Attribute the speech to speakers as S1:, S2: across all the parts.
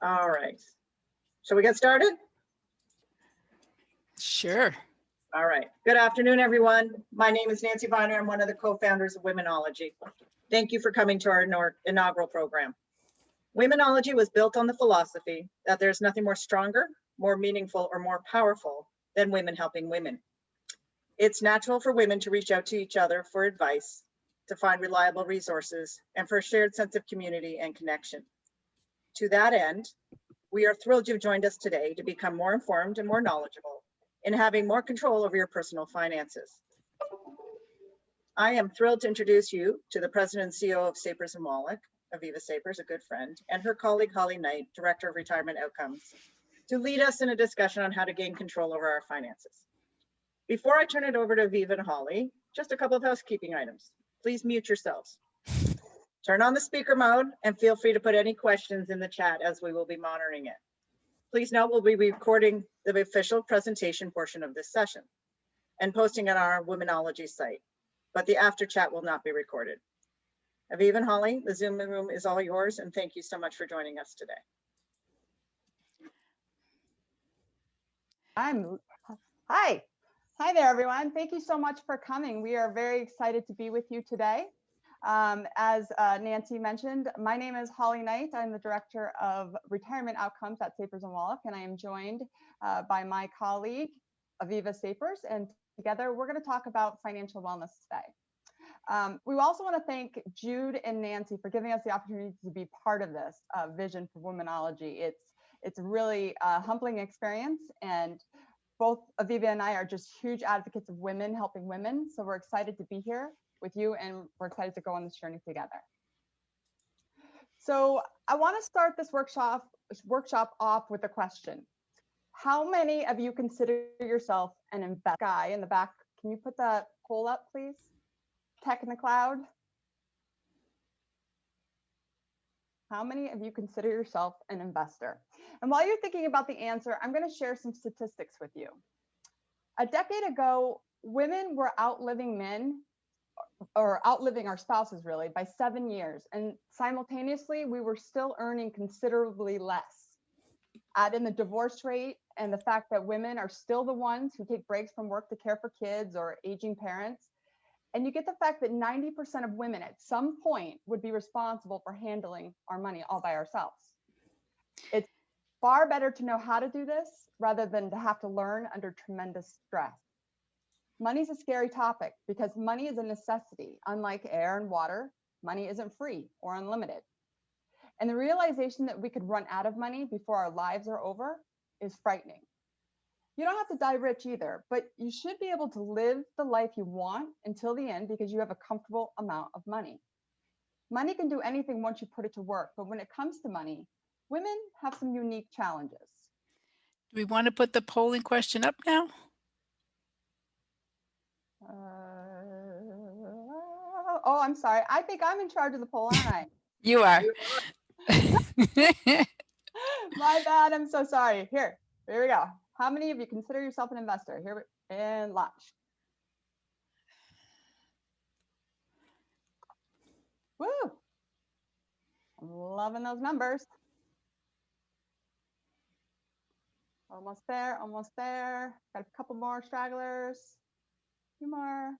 S1: All right. Shall we get started?
S2: Sure.
S1: All right. Good afternoon, everyone. My name is Nancy Viner. I'm one of the co-founders of Womenology. Thank you for coming to our inaugural program. Womenology was built on the philosophy that there's nothing more stronger, more meaningful, or more powerful than women helping women. It's natural for women to reach out to each other for advice, to find reliable resources, and for a shared sense of community and connection. To that end, we are thrilled you've joined us today to become more informed and more knowledgeable in having more control over your personal finances. I am thrilled to introduce you to the President and CEO of Sapers and Wallack, Aviva Sapers, a good friend, and her colleague Holly Knight, Director of Retirement Outcomes, to lead us in a discussion on how to gain control over our finances. Before I turn it over to Aviva and Holly, just a couple of housekeeping items. Please mute yourselves. Turn on the speaker mode and feel free to put any questions in the chat as we will be monitoring it. Please note we'll be recording the official presentation portion of this session and posting it on our Womenology site, but the after chat will not be recorded. Aviva and Holly, the Zoom room is all yours, and thank you so much for joining us today.
S3: Hi there, everyone. Thank you so much for coming. We are very excited to be with you today. As Nancy mentioned, my name is Holly Knight. I'm the Director of Retirement Outcomes at Sapers and Wallack, and I am joined by my colleague, Aviva Sapers, and together we're going to talk about financial wellness today. We also want to thank Jude and Nancy for giving us the opportunity to be part of this vision for Womenology. It's a really humbling experience, and both Aviva and I are just huge advocates of women helping women. So we're excited to be here with you, and we're excited to go on this journey together. So I want to start this workshop off with a question. How many of you consider yourself an investor? Guy in the back, can you put that poll up, please? Tech in the cloud. How many of you consider yourself an investor? And while you're thinking about the answer, I'm going to share some statistics with you. A decade ago, women were outliving men, or outliving our spouses really, by 7 years. And simultaneously, we were still earning considerably less. Add in the divorce rate and the fact that women are still the ones who take breaks from work to care for kids or aging parents. And you get the fact that 90% of women at some point would be responsible for handling our money all by ourselves. It's far better to know how to do this rather than to have to learn under tremendous stress. Money's a scary topic because money is a necessity. Unlike air and water, money isn't free or unlimited. And the realization that we could run out of money before our lives are over is frightening. You don't have to die rich either, but you should be able to live the life you want until the end because you have a comfortable amount of money. Money can do anything once you put it to work, but when it comes to money, women have some unique challenges.
S2: Do we want to put the polling question up now?
S3: Oh, I'm sorry. I think I'm in charge of the poll, aren't I?
S2: You are.
S3: My bad. I'm so sorry. Here we go. How many of you consider yourself an investor? Here and launch. Woo! I'm loving those numbers. Almost there, almost there. Got a couple more stragglers. Two more.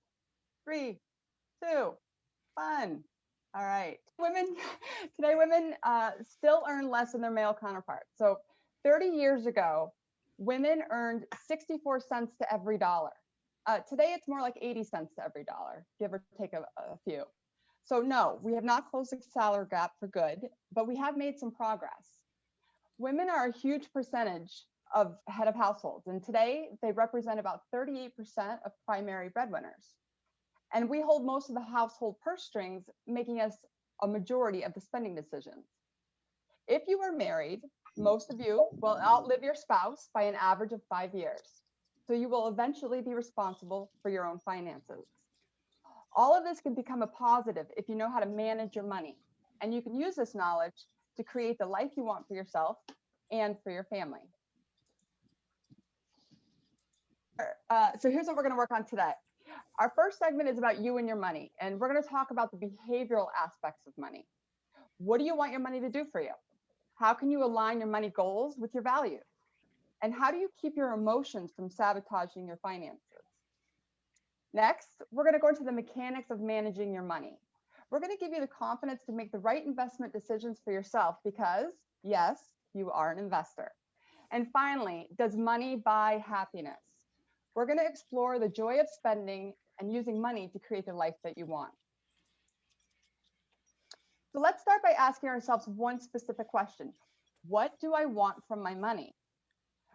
S3: 3, 2, 1. All right. Today women still earn less than their male counterparts. So 30 years ago, women earned 64 cents to every dollar. Today, it's more like 80 cents to every dollar, give or take a few. So no, we have not closed the salary gap for good, but we have made some progress. Women are a huge percentage of head of households, and today they represent about 38% of primary breadwinners. And we hold most of the household purse strings, making us a majority of the spending decisions. If you are married, most of you will outlive your spouse by an average of 5 years. So you will eventually be responsible for your own finances. All of this can become a positive if you know how to manage your money. And you can use this knowledge to create the life you want for yourself and for your family. So here's what we're going to work on today. Our first segment is about you and your money, and we're going to talk about the behavioral aspects of money. What do you want your money to do for you? How can you align your money goals with your values? And how do you keep your emotions from sabotaging your finances? Next, we're going to go into the mechanics of managing your money. We're going to give you the confidence to make the right investment decisions for yourself because, yes, you are an investor. And finally, does money buy happiness? We're going to explore the joy of spending and using money to create the life that you want. So let's start by asking ourselves one specific question. What do I want from my money?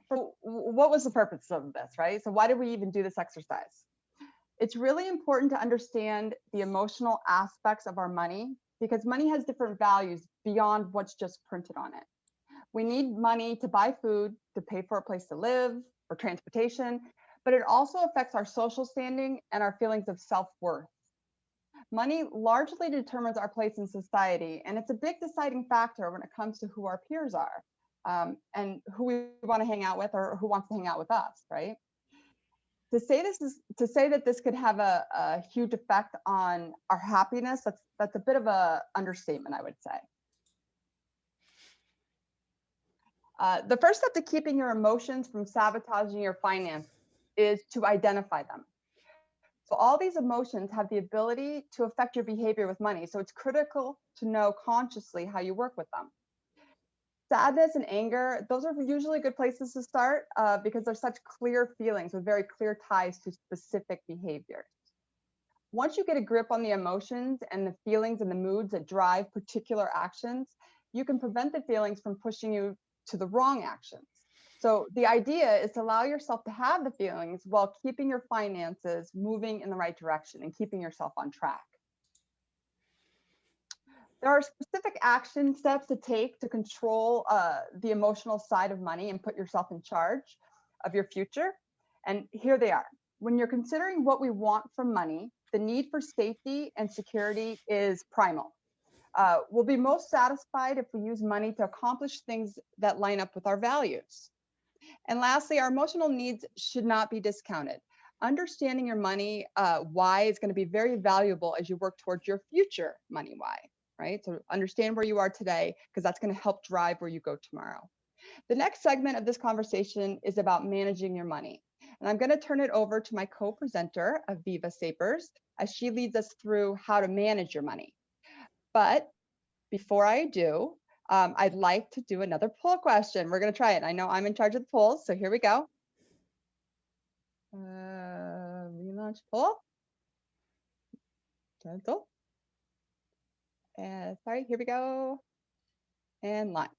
S3: What was the purpose of this, right? So why did we even do this exercise? It's really important to understand the emotional aspects of our money because money has different values beyond what's just printed on it. We need money to buy food, to pay for a place to live, or transportation, but it also affects our social standing and our feelings of self-worth. Money largely determines our place in society, and it's a big deciding factor when it comes to who our peers are and who we want to hang out with or who wants to hang out with us, right? To say that this could have a huge effect on our happiness, that's a bit of an understatement, I would say. The first step to keeping your emotions from sabotaging your finance is to identify them. So all these emotions have the ability to affect your behavior with money. So it's critical to know consciously how you work with them. Sadness and anger, those are usually good places to start because they're such clear feelings with very clear ties to specific behaviors. Once you get a grip on the emotions and the feelings and the moods that drive particular actions, you can prevent the feelings from pushing you to the wrong actions. So the idea is to allow yourself to have the feelings while keeping your finances moving in the right direction and keeping yourself on track. There are specific action steps to take to control the emotional side of money and put yourself in charge of your future. And here they are. When you're considering what we want from money, the need for safety and security is primal. We'll be most satisfied if we use money to accomplish things that line up with our values. And lastly, our emotional needs should not be discounted. Understanding your money why is going to be very valuable as you work towards your future money why, right? So understand where you are today because that's going to help drive where you go tomorrow. The next segment of this conversation is about managing your money. And I'm going to turn it over to my co-presenter, Aviva Sapers, as she leads us through how to manage your money. But before I do, I'd like to do another poll question. We're going to try it. I know I'm in charge of the polls, so here we go. Relaunch poll. Gentle. Sorry, here we go. And launch.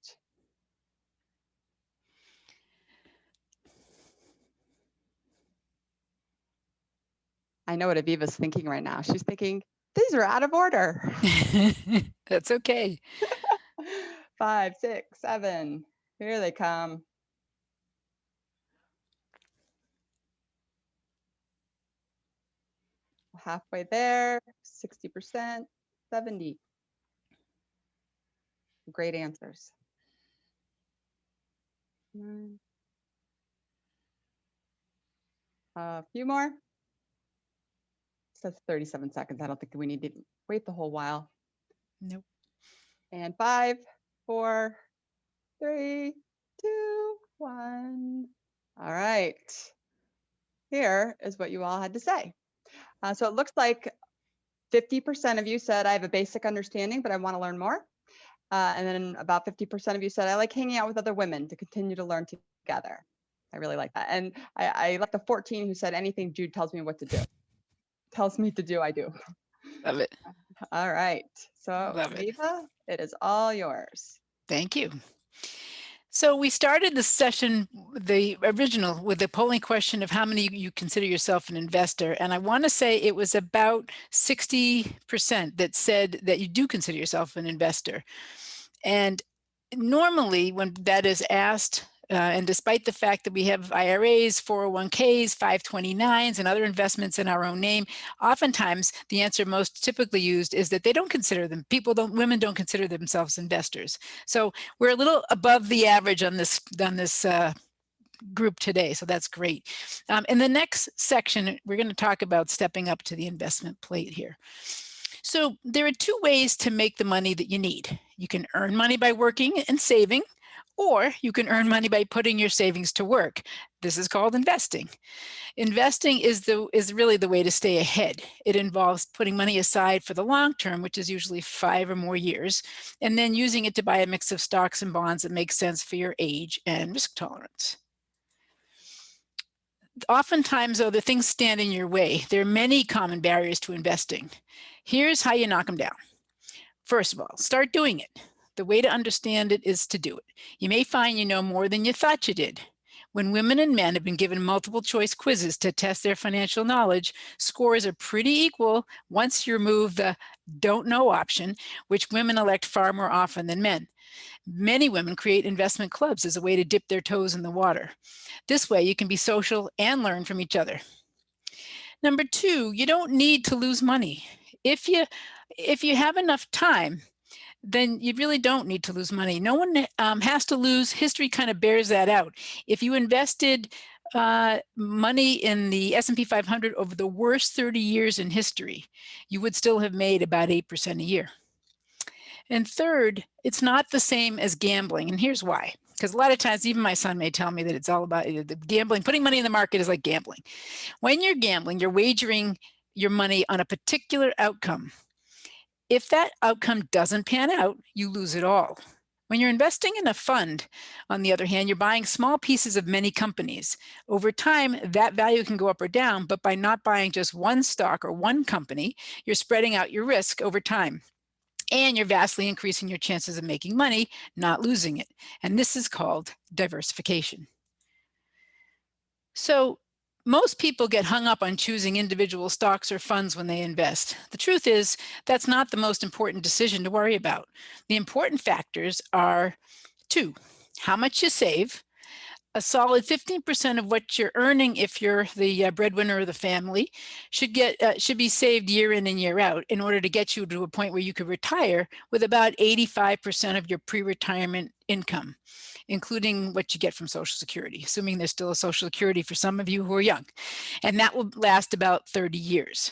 S3: I know what Aviva's thinking right now. She's thinking, these are out of order.
S2: That's okay.
S3: 5, 6, 7. Here they come. Halfway there, 60%, 70. Great answers. A few more. Says 37 seconds. I don't think we need to wait the whole while.
S2: Nope.
S3: And 5, 4, 3, 2, 1. All right. Here is what you all had to say. So it looks like 50% of you said I have a basic understanding, but I want to learn more. And then about 50% of you said I like hanging out with other women to continue to learn together. I really like that. And I like the 14 who said anything Jude tells me what to do. Tells me to do, I do.
S2: Love it.
S3: All right. So
S2: Love it.
S3: Aviva, it is all yours.
S2: Thank you. So we started the session, the original, with the polling question of how many you consider yourself an investor. And I want to say it was about 60% that said that you do consider yourself an investor. And normally when that is asked, and despite the fact that we have IRAs, 401ks, 529s, and other investments in our own name, oftentimes the answer most typically used is that they don't consider them. Women don't consider themselves investors. So we're a little above the average on this group today, so that's great. In the next section, we're going to talk about stepping up to the investment plate here. So there are two ways to make the money that you need. You can earn money by working and saving, or you can earn money by putting your savings to work. This is called investing. Investing is really the way to stay ahead. It involves putting money aside for the long term, which is usually 5 or more years, and then using it to buy a mix of stocks and bonds that make sense for your age and risk tolerance. Oftentimes, though, the things stand in your way. There are many common barriers to investing. Here's how you knock them down. First of all, start doing it. The way to understand it is to do it. You may find you know more than you thought you did. When women and men have been given multiple choice quizzes to test their financial knowledge, scores are pretty equal once you remove the don't know option, which women elect far more often than men. Many women create investment clubs as a way to dip their toes in the water. This way you can be social and learn from each other. Number 2, you don't need to lose money. If you have enough time, then you really don't need to lose money. No one has to lose. History kind of bears that out. If you invested money in the S&P 500 over the worst 30 years in history, you would still have made about 8% a year. And third, it's not the same as gambling. And here's why. Because a lot of times, even my son may tell me that it's all about the gambling. Putting money in the market is like gambling. When you're gambling, you're wagering your money on a particular outcome. If that outcome doesn't pan out, you lose it all. When you're investing in a fund, on the other hand, you're buying small pieces of many companies. Over time, that value can go up or down, but by not buying just one stock or one company, you're spreading out your risk over time. And you're vastly increasing your chances of making money, not losing it. And this is called diversification. So most people get hung up on choosing individual stocks or funds when they invest. The truth is, that's not the most important decision to worry about. The important factors are 2, how much you save. A solid 15% of what you're earning, if you're the breadwinner of the family, should be saved year in and year out in order to get you to a point where you could retire with about 85% of your pre-retirement income, including what you get from Social Security, assuming there's still a Social Security for some of you who are young. And that will last about 30 years.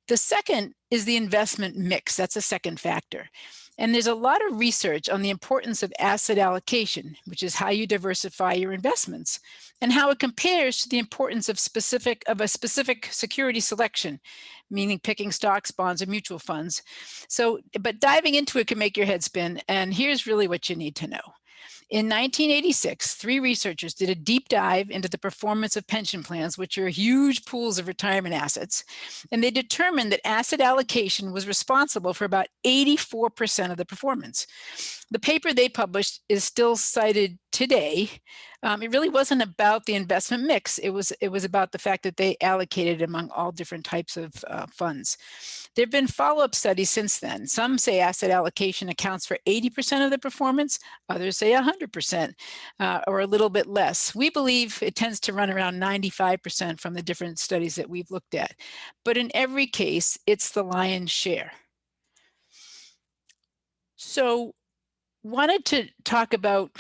S2: The second is the investment mix. That's a second factor. And there's a lot of research on the importance of asset allocation, which is how you diversify your investments, and how it compares to the importance of a specific security selection, meaning picking stocks, bonds, or mutual funds. But diving into it can make your head spin, and here's really what you need to know. In 1986, 3 researchers did a deep dive into the performance of pension plans, which are huge pools of retirement assets, and they determined that asset allocation was responsible for about 84% of the performance. The paper they published is still cited today. It really wasn't about the investment mix. It was about the fact that they allocated among all different types of funds. There have been follow-up studies since then. Some say asset allocation accounts for 80% of the performance. Others say 100% or a little bit less. We believe it tends to run around 95% from the different studies that we've looked at. But in every case, it's the lion's share. So wanted to talk about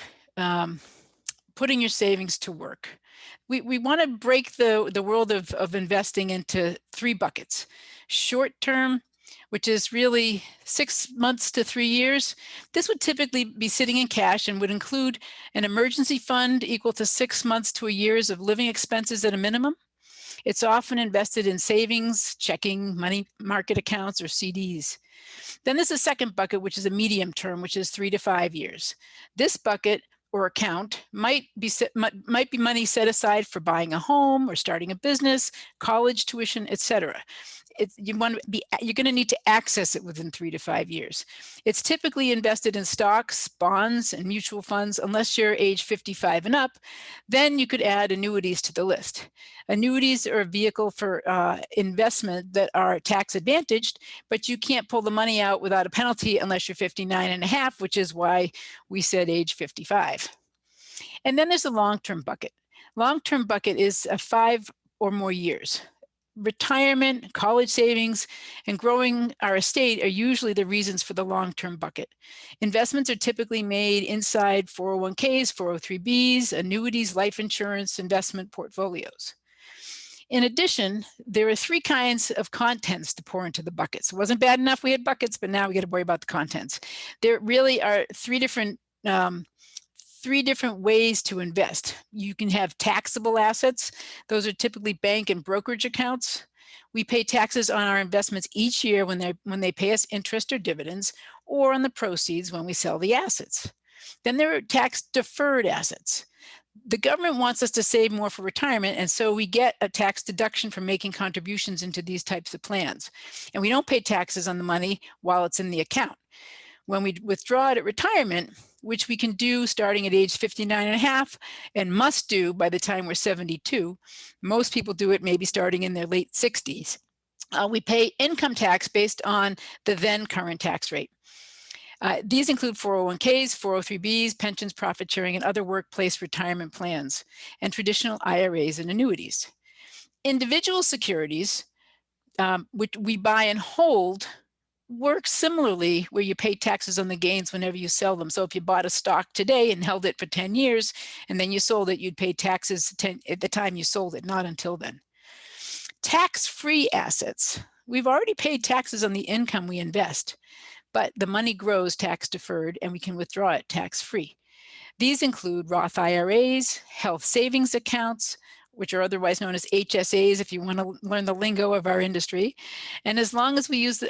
S2: putting your savings to work. We want to break the world of investing into 3 buckets. Short term, which is really 6 months to 3 years. This would typically be sitting in cash and would include an emergency fund equal to 6 months to a year's of living expenses at a minimum. It's often invested in savings, checking, money market accounts, or CDs. Then there's a second bucket, which is a medium term, which is 3 to 5 years. This bucket or account might be money set aside for buying a home or starting a business, college tuition, etc. You're going to need to access it within 3 to 5 years. It's typically invested in stocks, bonds, and mutual funds unless you're age 55 and up. Then you could add annuities to the list. Annuities are a vehicle for investment that are tax advantaged, but you can't pull the money out without a penalty unless you're 59 and a half, which is why we said age 55. And then there's a long-term bucket. Long-term bucket is 5 or more years. Retirement, college savings, and growing our estate are usually the reasons for the long-term bucket. Investments are typically made inside 401ks, 403bs, annuities, life insurance, investment portfolios. In addition, there are 3 kinds of contents to pour into the buckets. It wasn't bad enough we had buckets, but now we got to worry about the contents. There really are 3 different ways to invest. You can have taxable assets. Those are typically bank and brokerage accounts. We pay taxes on our investments each year when they pay us interest or dividends, or on the proceeds when we sell the assets. Then there are tax deferred assets. The government wants us to save more for retirement, and so we get a tax deduction for making contributions into these types of plans. And we don't pay taxes on the money while it's in the account. When we withdraw it at retirement, which we can do starting at age 59 and a half and must do by the time we're 72, most people do it maybe starting in their late 60s, we pay income tax based on the then current tax rate. These include 401ks, 403bs, pensions, profit sharing, and other workplace retirement plans, and traditional IRAs and annuities. Individual securities, which we buy and hold, work similarly, where you pay taxes on the gains whenever you sell them. So if you bought a stock today and held it for 10 years, and then you sold it, you'd pay taxes at the time you sold it, not until then. Tax-free assets. We've already paid taxes on the income we invest, but the money grows tax deferred and we can withdraw it tax-free. These include Roth IRAs, health savings accounts, which are otherwise known as HSAs if you want to learn the lingo of our industry. And as long as we use,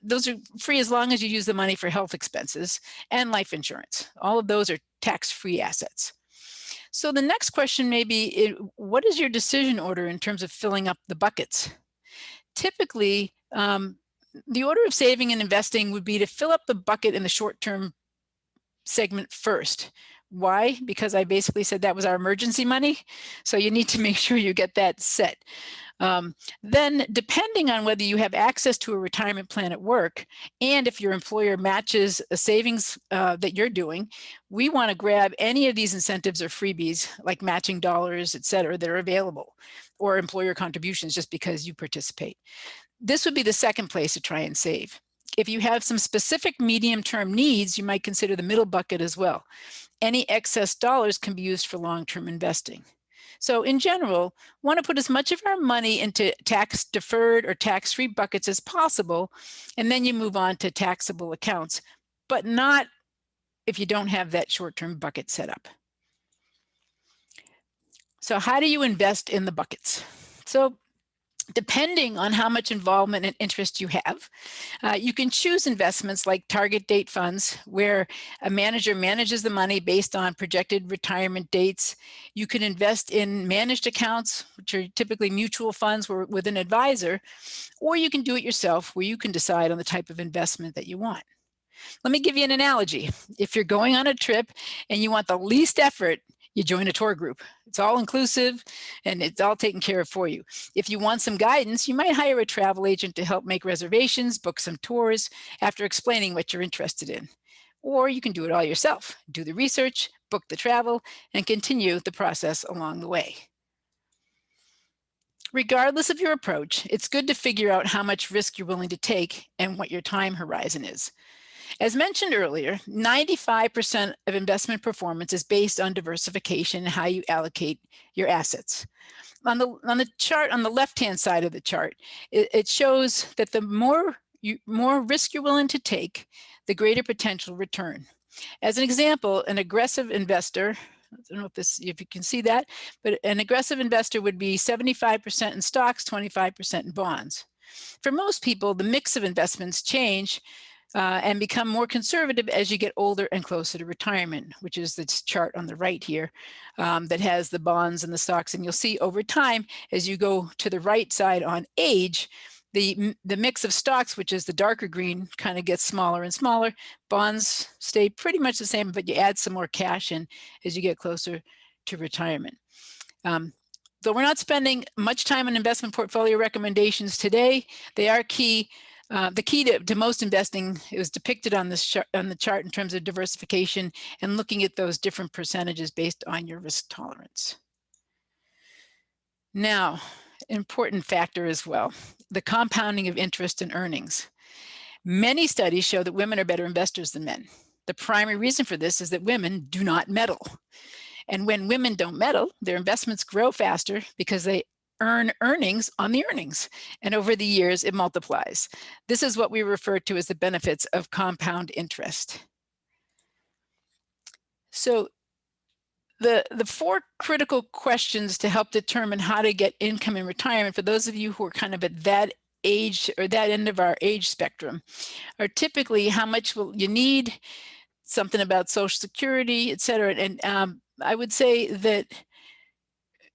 S2: those are free as long as you use the money for health expenses, and life insurance. All of those are tax-free assets. So the next question may be, what is your decision order in terms of filling up the buckets? Typically, the order of saving and investing would be to fill up the bucket in the short-term segment first. Why? Because I basically said that was our emergency money. So you need to make sure you get that set. Then, depending on whether you have access to a retirement plan at work, and if your employer matches a savings that you're doing, we want to grab any of these incentives or freebies, like matching dollars, et cetera, that are available, or employer contributions just because you participate. This would be the second place to try and save. If you have some specific medium-term needs, you might consider the middle bucket as well. Any excess dollars can be used for long-term investing. So in general, want to put as much of our money into tax-deferred or tax-free buckets as possible, and then you move on to taxable accounts, but not if you don't have that short-term bucket set up. So how do you invest in the buckets? So depending on how much involvement and interest you have, you can choose investments like target date funds, where a manager manages the money based on projected retirement dates. You can invest in managed accounts, which are typically mutual funds with an advisor, or you can do it yourself, where you can decide on the type of investment that you want. Let me give you an analogy. If you're going on a trip and you want the least effort, you join a tour group. It's all inclusive and it's all taken care of for you. If you want some guidance, you might hire a travel agent to help make reservations, book some tours after explaining what you're interested in. Or you can do it all yourself. Do the research, book the travel, and continue the process along the way. Regardless of your approach, it's good to figure out how much risk you're willing to take and what your time horizon is. As mentioned earlier, 95% of investment performance is based on diversification and how you allocate your assets. On the chart, on the left-hand side of the chart, it shows that the more risk you're willing to take, the greater potential return. As an example, an aggressive investor, I don't know if you can see that, but an aggressive investor would be 75% in stocks, 25% in bonds. For most people, the mix of investments change and become more conservative as you get older and closer to retirement, which is this chart on the right here that has the bonds and the stocks. And you'll see over time, as you go to the right side on age, the mix of stocks, which is the darker green, kind of gets smaller and smaller. Bonds stay pretty much the same, but you add some more cash in as you get closer to retirement. Though we're not spending much time on investment portfolio recommendations today, they are key. The key to most investing is depicted on this on the chart in terms of diversification and looking at those different percentages based on your risk tolerance. Now, an important factor as well, the compounding of interest and earnings. Many studies show that women are better investors than men. The primary reason for this is that women do not meddle. And when women don't meddle, their investments grow faster because they earn earnings on the earnings. And over the years, it multiplies. This is what we refer to as the benefits of compound interest. So the four critical questions to help determine how to get income in retirement, for those of you who are kind of at that age or that end of our age spectrum, are typically how much will you need, something about Social Security, et cetera. And I would say that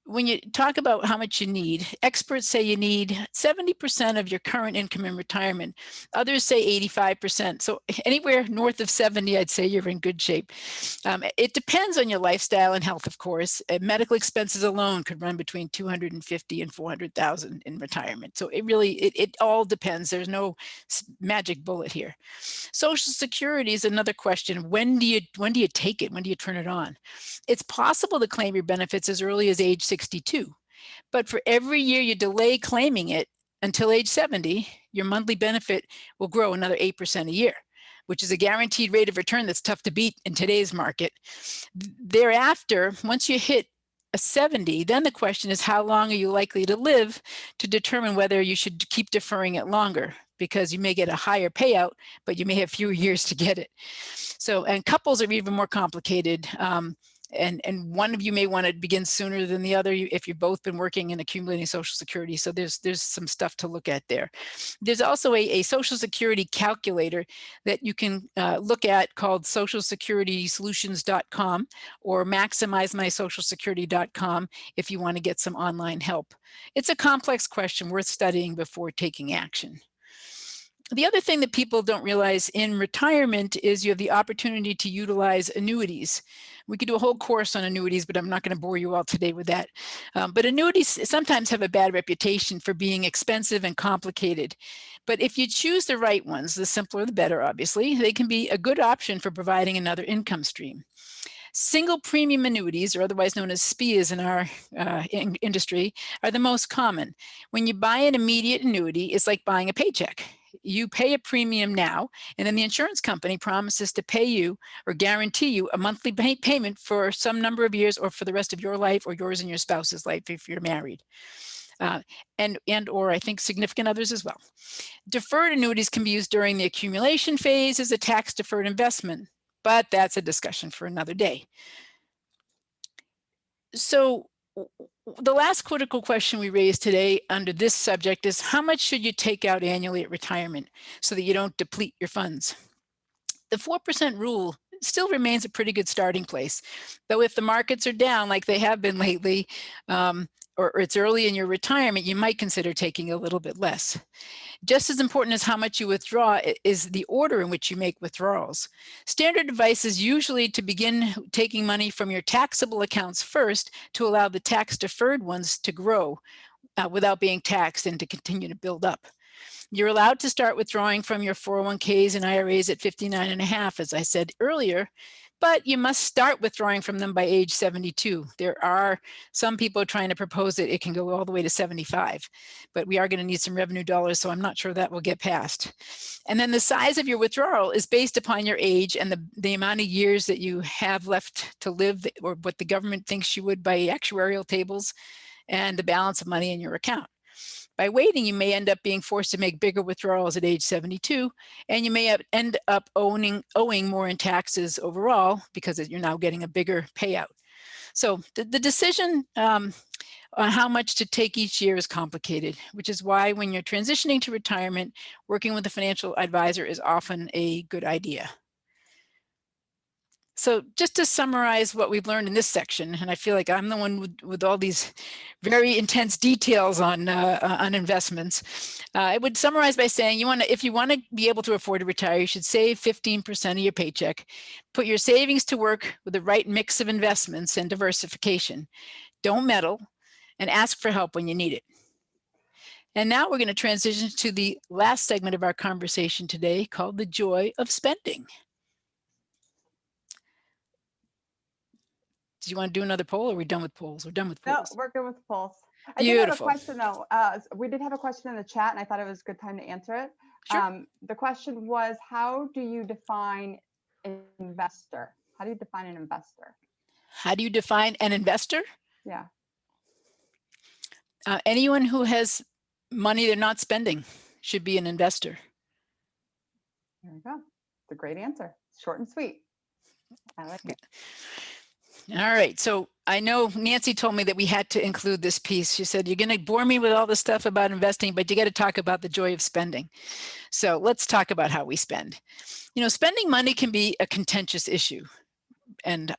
S2: when you talk about how much you need, experts say you need 70% of your current income in retirement. Others say 85%. So anywhere north of 70, I'd say you're in good shape. It depends on your lifestyle and health, of course. Medical expenses alone could run between 250 and 400,000 in retirement. So it all depends. There's no magic bullet here. Social Security is another question. When do you take it? When do you turn it on? It's possible to claim your benefits as early as age 62, but for every year you delay claiming it until age 70, your monthly benefit will grow another 8% a year, which is a guaranteed rate of return that's tough to beat in today's market. Thereafter, once you hit a 70, then the question is, how long are you likely to live, to determine whether you should keep deferring it longer, because you may get a higher payout, but you may have fewer years to get it. So, and couples are even more complicated. And one of you may want to begin sooner than the other if you've both been working and accumulating Social Security. So there's some stuff to look at there. There's also a Social Security calculator that you can look at called socialsecuritysolutions.com or maximizemysocialsecurity.com if you want to get some online help. It's a complex question worth studying before taking action. The other thing that people don't realize in retirement is you have the opportunity to utilize annuities. We could do a whole course on annuities, but I'm not going to bore you all today with that. But annuities sometimes have a bad reputation for being expensive and complicated. But if you choose the right ones, the simpler the better, obviously, they can be a good option for providing another income stream. Single premium annuities, or otherwise known as SPIAs in our industry, are the most common. When you buy an immediate annuity, it's like buying a paycheck. You pay a premium now, and then the insurance company promises to pay you or guarantee you a monthly payment for some number of years or for the rest of your life or yours and your spouse's life if you're married. Or I think significant others as well. Deferred annuities can be used during the accumulation phase as a tax-deferred investment, but that's a discussion for another day. So the last critical question we raised today under this subject is, how much should you take out annually at retirement so that you don't deplete your funds? The 4% rule still remains a pretty good starting place, though if the markets are down like they have been lately, or it's early in your retirement, you might consider taking a little bit less. Just as important as how much you withdraw is the order in which you make withdrawals. Standard advice is usually to begin taking money from your taxable accounts first to allow the tax-deferred ones to grow without being taxed and to continue to build up. You're allowed to start withdrawing from your 401ks and IRAs at 59.5, as I said earlier, but you must start withdrawing from them by age 72. There are some people trying to propose that it can go all the way to 75, but we are going to need some revenue dollars, so I'm not sure that will get passed. And then the size of your withdrawal is based upon your age and the amount of years that you have left to live, or what the government thinks you would by actuarial tables, and the balance of money in your account. By waiting, you may end up being forced to make bigger withdrawals at age 72, and you may end up owing more in taxes overall because you're now getting a bigger payout. So the decision on how much to take each year is complicated, which is why when you're transitioning to retirement, working with a financial advisor is often a good idea. So just to summarize what we've learned in this section, and I feel like I'm the one with all these very intense details on investments, I would summarize by saying if you want to be able to afford to retire, you should save 15% of your paycheck, put your savings to work with the right mix of investments and diversification. Don't meddle, and ask for help when you need it. And now we're going to transition to the last segment of our conversation today, called The Joy of Spending. Do you want to do another poll, or are we done with polls? We're done with polls.
S3: No, we're good with polls.
S2: Beautiful.
S3: I did have a question though. We did have a question in the chat, and I thought it was a good time to answer it.
S2: Sure.
S3: The question was, how do you define an investor? How do you define an investor?
S2: How do you define an investor?
S3: Yeah.
S2: Anyone who has money they're not spending should be an investor.
S3: There we go. It's a great answer. Short and sweet. I like it.
S2: All right. So I know Nancy told me that we had to include this piece. She said, you're going to bore me with all this stuff about investing, but you got to talk about the joy of spending. So let's talk about how we spend. You know, spending money can be a contentious issue. And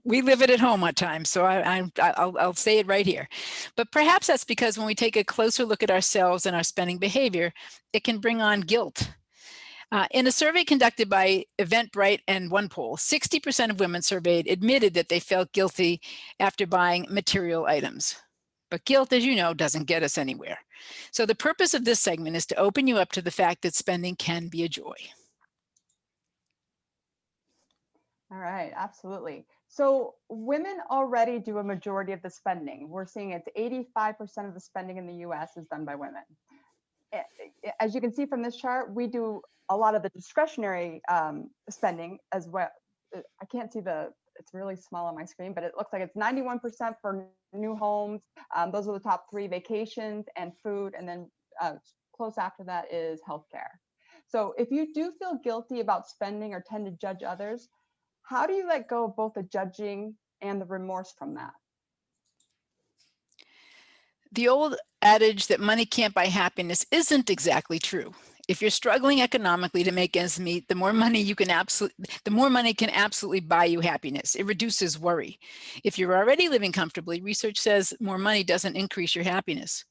S2: we live it at home at times, so I'll say it right here. But perhaps that's because when we take a closer look at ourselves and our spending behavior, it can bring on guilt. In a survey conducted by Eventbrite and OnePoll, 60% of women surveyed admitted that they felt guilty after buying material items. But guilt, as you know, doesn't get us anywhere. So the purpose of this segment is to open you up to the fact that spending can be a joy.
S3: All right, absolutely. So women already do a majority of the spending. We're seeing it's 85% of the spending in the US is done by women. As you can see from this chart, we do a lot of the discretionary spending as well. I can't see it's really small on my screen, but it looks like it's 91% for new homes. Those are the top three: vacations and food. And then close after that is healthcare. So if you do feel guilty about spending or tend to judge others, how do you let go of both the judging and the remorse from that?
S2: The old adage that money can't buy happiness isn't exactly true. If you're struggling economically to make ends meet, the more money can absolutely buy you happiness. It reduces worry. If you're already living comfortably, research says more money doesn't increase your happiness.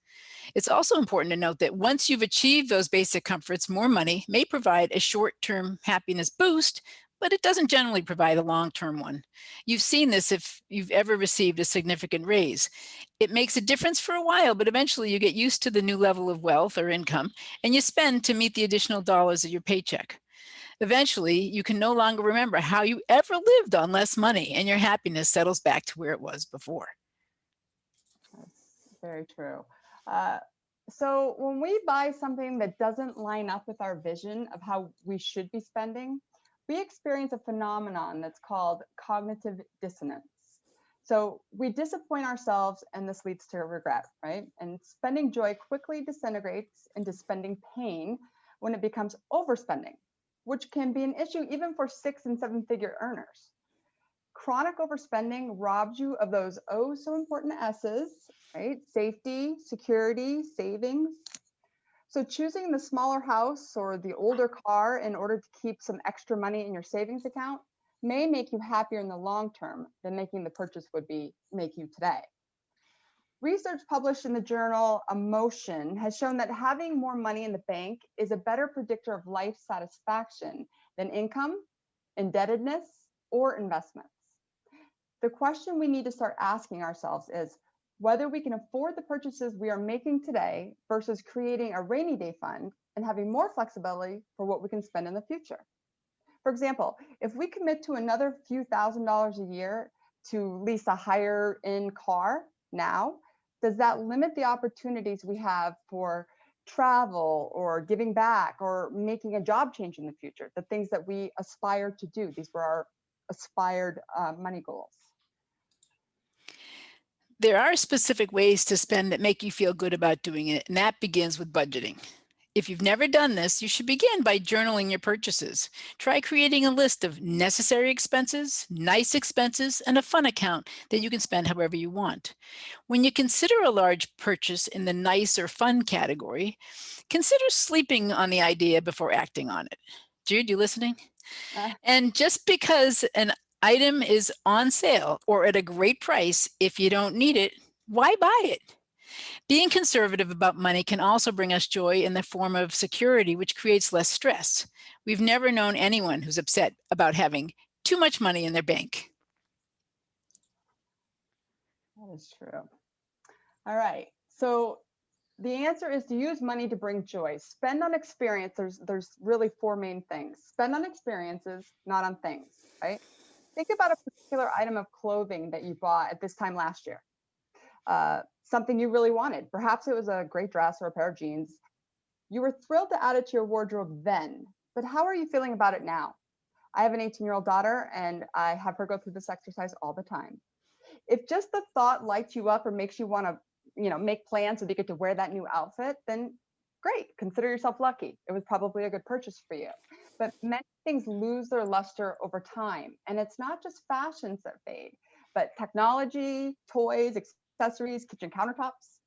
S2: It's also important to note that once you've achieved those basic comforts, more money may provide a short-term happiness boost, but it doesn't generally provide a long-term one. You've seen this if you've ever received a significant raise. It makes a difference for a while, but eventually you get used to the new level of wealth or income, and you spend to meet the additional dollars of your paycheck. Eventually, you can no longer remember how you ever lived on less money, and your happiness settles back to where it was before.
S3: That's very true. So when we buy something that doesn't line up with our vision of how we should be spending, we experience a phenomenon that's called cognitive dissonance. So we disappoint ourselves, and this leads to regret, right? And spending joy quickly disintegrates into spending pain when it becomes overspending, which can be an issue even for 6- and 7-figure earners. Chronic overspending robs you of those oh so important S's, right? Safety, security, savings. So choosing the smaller house or the older car in order to keep some extra money in your savings account may make you happier in the long term than making the purchase would make you today. Research published in the journal Emotion has shown that having more money in the bank is a better predictor of life satisfaction than income, indebtedness, or investments. The question we need to start asking ourselves is whether we can afford the purchases we are making today versus creating a rainy day fund and having more flexibility for what we can spend in the future. For example, if we commit to another few $1,000s a year to lease a higher end car now, does that limit the opportunities we have for travel or giving back or making a job change in the future, the things that we aspire to do? These were our aspired money goals.
S2: There are specific ways to spend that make you feel good about doing it, and that begins with budgeting. If you've never done this, you should begin by journaling your purchases. Try creating a list of necessary expenses, nice expenses, and a fun account that you can spend however you want. When you consider a large purchase in the nice or fun category, consider sleeping on the idea before acting on it. Jude, you listening? And just because an item is on sale or at a great price, if you don't need it, why buy it? Being conservative about money can also bring us joy in the form of security, which creates less stress. We've never known anyone who's upset about having too much money in their bank.
S3: That is true. All right. So the answer is to use money to bring joy. Spend on experience. There's really 4 main things. Spend on experiences, not on things, right? Think about a particular item of clothing that you bought at this time last year. Something you really wanted. Perhaps it was a great dress or a pair of jeans. You were thrilled to add it to your wardrobe then, but how are you feeling about it now? I have an 18-year-old daughter, and I have her go through this exercise all the time. If just the thought lights you up or makes you want to make plans so they get to wear that new outfit, then great, consider yourself lucky. It was probably a good purchase for you. But many things lose their luster over time. And it's not just fashions that fade, but technology, toys, accessories, kitchen countertops.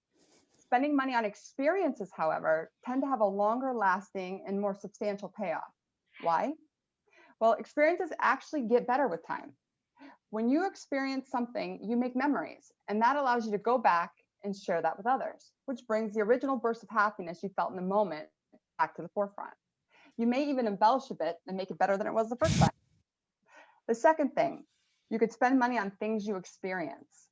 S3: Spending money on experiences, however, tend to have a longer lasting and more substantial payoff. Why? Well, experiences actually get better with time. When you experience something, you make memories, and that allows you to go back and share that with others, which brings the original burst of happiness you felt in the moment back to the forefront. You may even embellish a bit and make it better than it was the first time. The second thing, you could spend money on things you experience.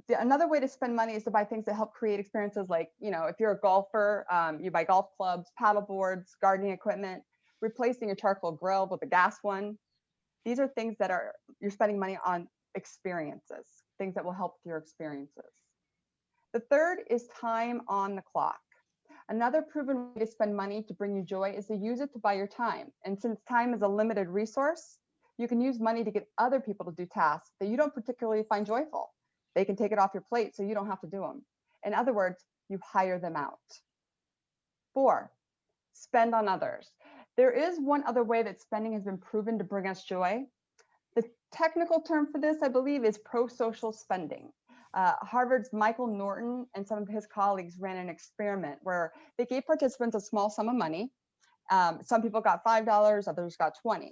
S3: Another way to spend money is to buy things that help create experiences like, if you're a golfer, you buy golf clubs, paddle boards, gardening equipment, replacing your charcoal grill with a gas one. These are things that you're spending money on experiences, things that will help your experiences. The third is time on the clock. Another proven way to spend money to bring you joy is to use it to buy your time. And since time is a limited resource, you can use money to get other people to do tasks that you don't particularly find joyful. They can take it off your plate so you don't have to do them. In other words, you hire them out. 4, spend on others. There is one other way that spending has been proven to bring us joy. The technical term for this, I believe, is pro-social spending. Harvard's Michael Norton and some of his colleagues ran an experiment where they gave participants a small sum of money. Some people got $5, others got $20.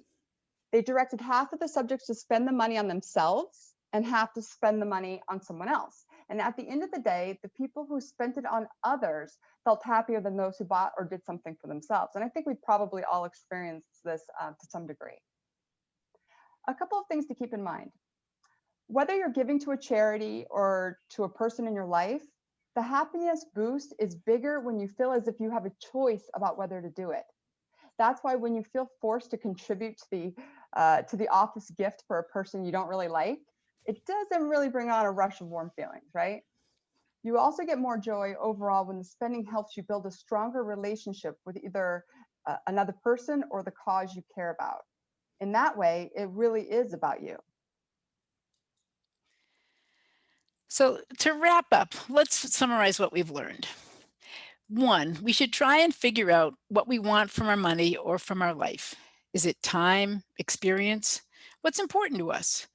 S3: They directed half of the subjects to spend the money on themselves and half to spend the money on someone else. And at the end of the day, the people who spent it on others felt happier than those who bought or did something for themselves. And I think we've probably all experienced this to some degree. A couple of things to keep in mind. Whether you're giving to a charity or to a person in your life, the happiness boost is bigger when you feel as if you have a choice about whether to do it. That's why when you feel forced to contribute to the office gift for a person you don't really like, it doesn't really bring on a rush of warm feelings, right? You also get more joy overall when the spending helps you build a stronger relationship with either another person or the cause you care about. In that way, it really is about you.
S2: So to wrap up, let's summarize what we've learned. 1, we should try and figure out what we want from our money or from our life. Is it time, experience? What's important to us?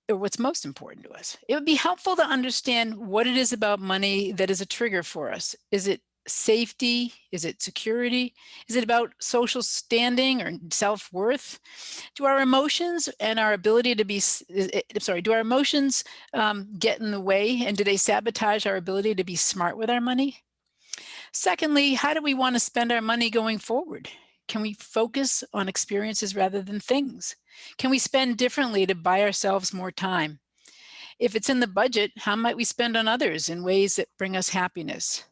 S2: Or what's most important to us? It would be helpful to understand what it is about money that is a trigger for us. Is it safety? Is it security? Is it about social standing or self-worth? Do our emotions and our ability to be, do our emotions get in the way, and do they sabotage our ability to be smart with our money? Secondly, how do we want to spend our money going forward? Can we focus on experiences rather than things? Can we spend differently to buy ourselves more time? If it's in the budget, how might we spend on others in ways that bring us happiness?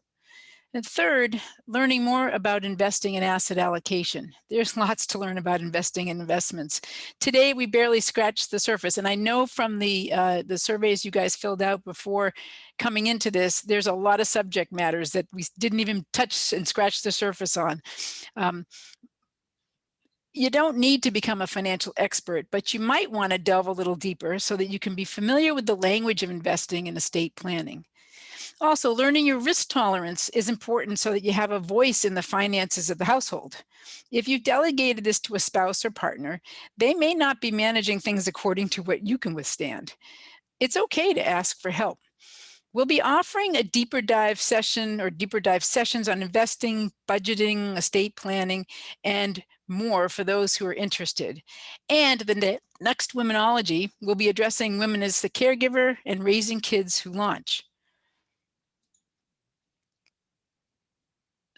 S2: And third, learning more about investing and asset allocation. There's lots to learn about investing and investments. Today, we barely scratched the surface. And I know from the surveys you guys filled out before coming into this, there's a lot of subject matters that we didn't even touch and scratch the surface on. You don't need to become a financial expert, but you might want to delve a little deeper so that you can be familiar with the language of investing and estate planning. Also, learning your risk tolerance is important so that you have a voice in the finances of the household. If you've delegated this to a spouse or partner, they may not be managing things according to what you can withstand. It's okay to ask for help. We'll be offering a deeper dive session or deeper dive sessions on investing, budgeting, estate planning, and more for those who are interested. And the next Womenology will be addressing women as the caregiver and raising kids who launch.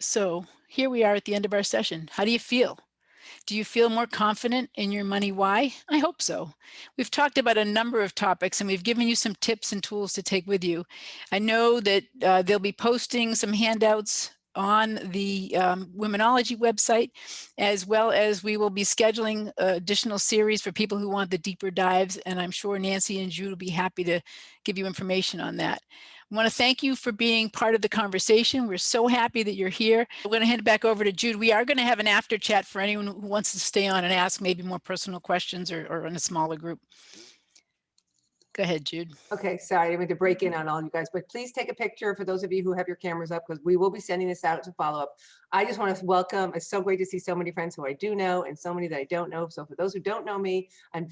S2: So here we are at the end of our session. How do you feel? Do you feel more confident in your money why? I hope so. We've talked about a number of topics and we've given you some tips and tools to take with you. I know that they'll be posting some handouts on the Womenology website, as well as we will be scheduling additional series for people who want the deeper dives, and I'm sure Nancy and Jude will be happy to give you information on that. I want to thank you for being part of the conversation. We're so happy that you're here. We're going to hand it back over to Jude. We are going to have an after chat for anyone who wants to stay on and ask maybe more personal questions or in a smaller group. Go ahead, Jude.
S4: Okay, sorry, I didn't mean to break in on all you guys, but please take a picture for those of you who have your cameras up, because we will be sending this out as a follow-up. I just want to welcome, it's so great to see so many friends who I do know and so many that I don't know. So for those who don't know me, I'm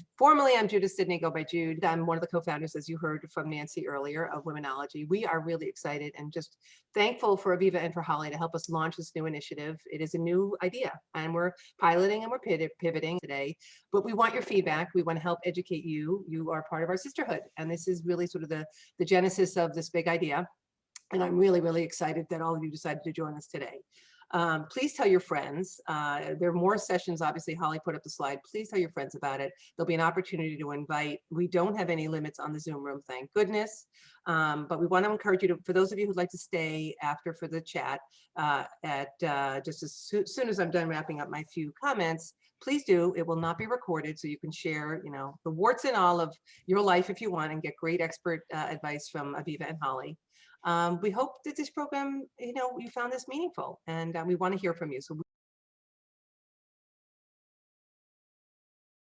S4: Judith Sidney, go by Jude. I'm one of the co-founders, as you heard from Nancy earlier, of Womenology. We are really excited and just thankful for Aviva and for Holly to help us launch this new initiative. It is a new idea and we're piloting and we're pivoting today, but we want your feedback. We want to help educate you. You are part of our sisterhood. And this is really sort of the genesis of this big idea. And I'm really, really excited that all of you decided to join us today. Please tell your friends. There are more sessions, obviously, Holly put up the slide. Please tell your friends about it. There'll be an opportunity to invite. We don't have any limits on the Zoom room, thank goodness. But we want to encourage you to, for those of you who'd like to stay after for the chat, just as soon as I'm done wrapping up my few comments, please do. It will not be recorded, so you can share, you know, the warts and all of your life if you want, and get great expert advice from Aviva and Holly. We hope that this program, you know, you found this meaningful, and we want to hear from you. So